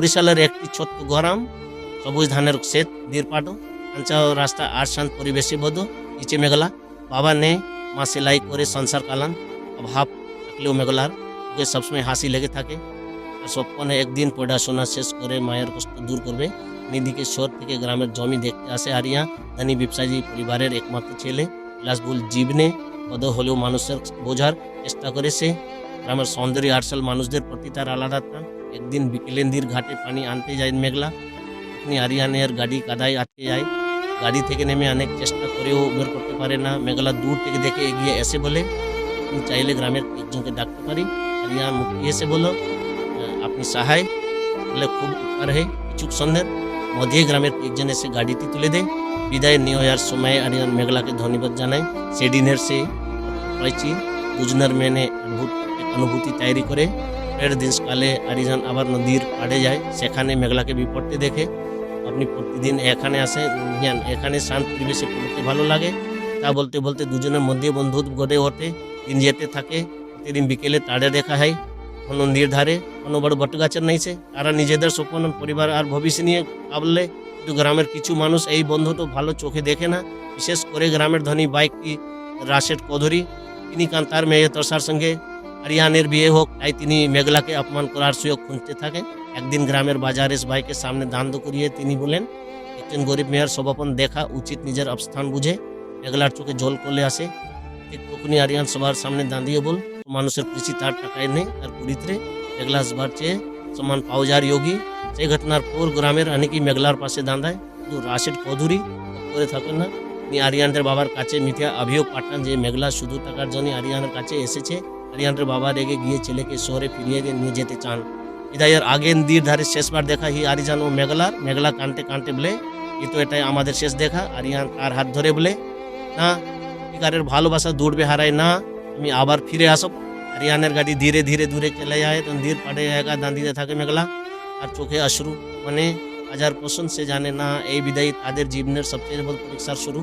বরিশালের একটি ছোট্ট গ্রাম, সবুজ ধানের ক্ষেত, দীরপাটো, কাঁচা রাস্তা আর শান্ত পরিবেশে বোধ, নিচে মেঘলা। বাবা নেই, মা সেলাই করে সংসার কালান। অভাব থাকলেও মেঘলার ওকে সবসময় হাসি লেগে থাকে। আর স্বপ্নে একদিন পড়াশোনা শেষ করে মায়ের কষ্ট দূর করবে। নিদিকে শহর থেকে গ্রামের জমি দেখতে আসে আরিয়া। ধনী ব্যবসায়ী পরিবারের একমাত্র ছেলে, বিলাসবহুল জীবনে বড় হলেও মানুষের বোঝার চেষ্টা করে সে। গ্রামের সৌন্দর্য আরসাল মানুষদের প্রতি তার আলাদা টান। একদিন বিকেলেন্দির ঘাটে পানি আনতে যায় মেঘলা। তখনই আরিয়ানের গাড়ি কাদায় আটকে যায়। গাড়ি থেকে নেমে অনেক চেষ্টা করেও বের করতে পারে না। মেঘলা দূর থেকে দেখে এগিয়ে এসে বলে, আপনি চাইলে গ্রামের একজনকে ডাকতে পারি। আরিয়ান মুক্তি এসে বলল, আপনি সাহায় বলে খুব উপকার হয়। কিছুক্ষণের মধ্যে গ্রামের একজন এসে গাড়িটি তুলে দেয়। বিদায় নেওয়ার সময় আরিয়ান মেঘলাকে ধন্যবাদ জানায়। সেদিনের সে হয়েছি দুজনের মেনে অনুভূতি তৈরি করে। পরের দিন সকালে আরিয়ান আবার নদীর পাড়ে যায়। সেখানে মেঘলাকে বিপদে দেখে। আপনি প্রতিদিন এখানে আসেন, এখানে শান্ত পরিবেশে পড়তে ভালো লাগে। তা বলতে বলতে দুজনের মধ্যে বন্ধুত্ব গড়ে ওঠে। দিন যেতে থাকে। প্রতিদিন বিকেলে তাড়ে দেখা হয় কোনো নদীর ধারে, কোনো বড় বটগাছের নিচে। তারা নিজেদের স্বপ্ন, পরিবার আর ভবিষ্যৎ নিয়ে ভাবলে, কিন্তু গ্রামের কিছু মানুষ এই বন্ধুটা ভালো চোখে দেখে না। বিশেষ করে গ্রামের ধনী বাইকটি রাশেদ চৌধুরী, তিনি কান্তার মেয়ে তর্ষার সঙ্গে আরিয়ানের বিয়ে হোক, তাই তিনি মেঘলাকে অপমান করার সুযোগ খুঁজতে থাকেন। একদিন গ্রামের বাজারে বাইকের সামনে দান্ত করিয়ে তিনি বলেন, একজন গরিব মেয়ের স্বভাবন দেখা উচিত, নিজের অবস্থান বুঝে। মেঘলার চোখে জল করলে আসে। ঠিক তখনই আরিয়ান সবার সামনে দাঁড়িয়ে বল, মানুষের কৃষি তার টাকায় নেই, তার চরিত্রে। মেঘলা সবার চেয়ে সম্মান পাওয়া যার যোগী। সেই ঘটনার পর গ্রামের অনেকেই মেঘলার পাশে দাঁড়ায়। কিন্তু রাশেদ চৌধুরী করে থাকেন না। তিনি আরিয়ানের বাবার কাছে মিথ্যা অভিযোগ পাঠান যে মেঘলা শুধু টাকার জন্য আরিয়ানের কাছে এসেছে। আরিয়ানের বাবা রেগে গিয়ে ছেলেকে শহরে ফিরিয়ে নিয়ে যেতে চান। বিদায়ের আগে নদীর ধারে শেষবার দেখা হি আরিয়ান ও মেঘলার। মেঘলা কানতে কানতে বলে, এ তো এটাই আমাদের শেষ দেখা। আরিয়ান তার হাত ধরে বলে, না, সত্যিকারের ভালোবাসা দৌড়বে হারায় না, আমি আবার ফিরে আসব। আরিয়ানের গাড়ি ধীরে ধীরে দূরে চলে যায়। নদীর পাড়ে একা দাঁড়িয়ে থাকে মেঘলা, আর চোখে অশ্রু। মানে হাজার প্রশ্ন, সে জানে না এই বিদায়ী তাদের জীবনের সবচেয়ে বড় পরীক্ষার শুরু।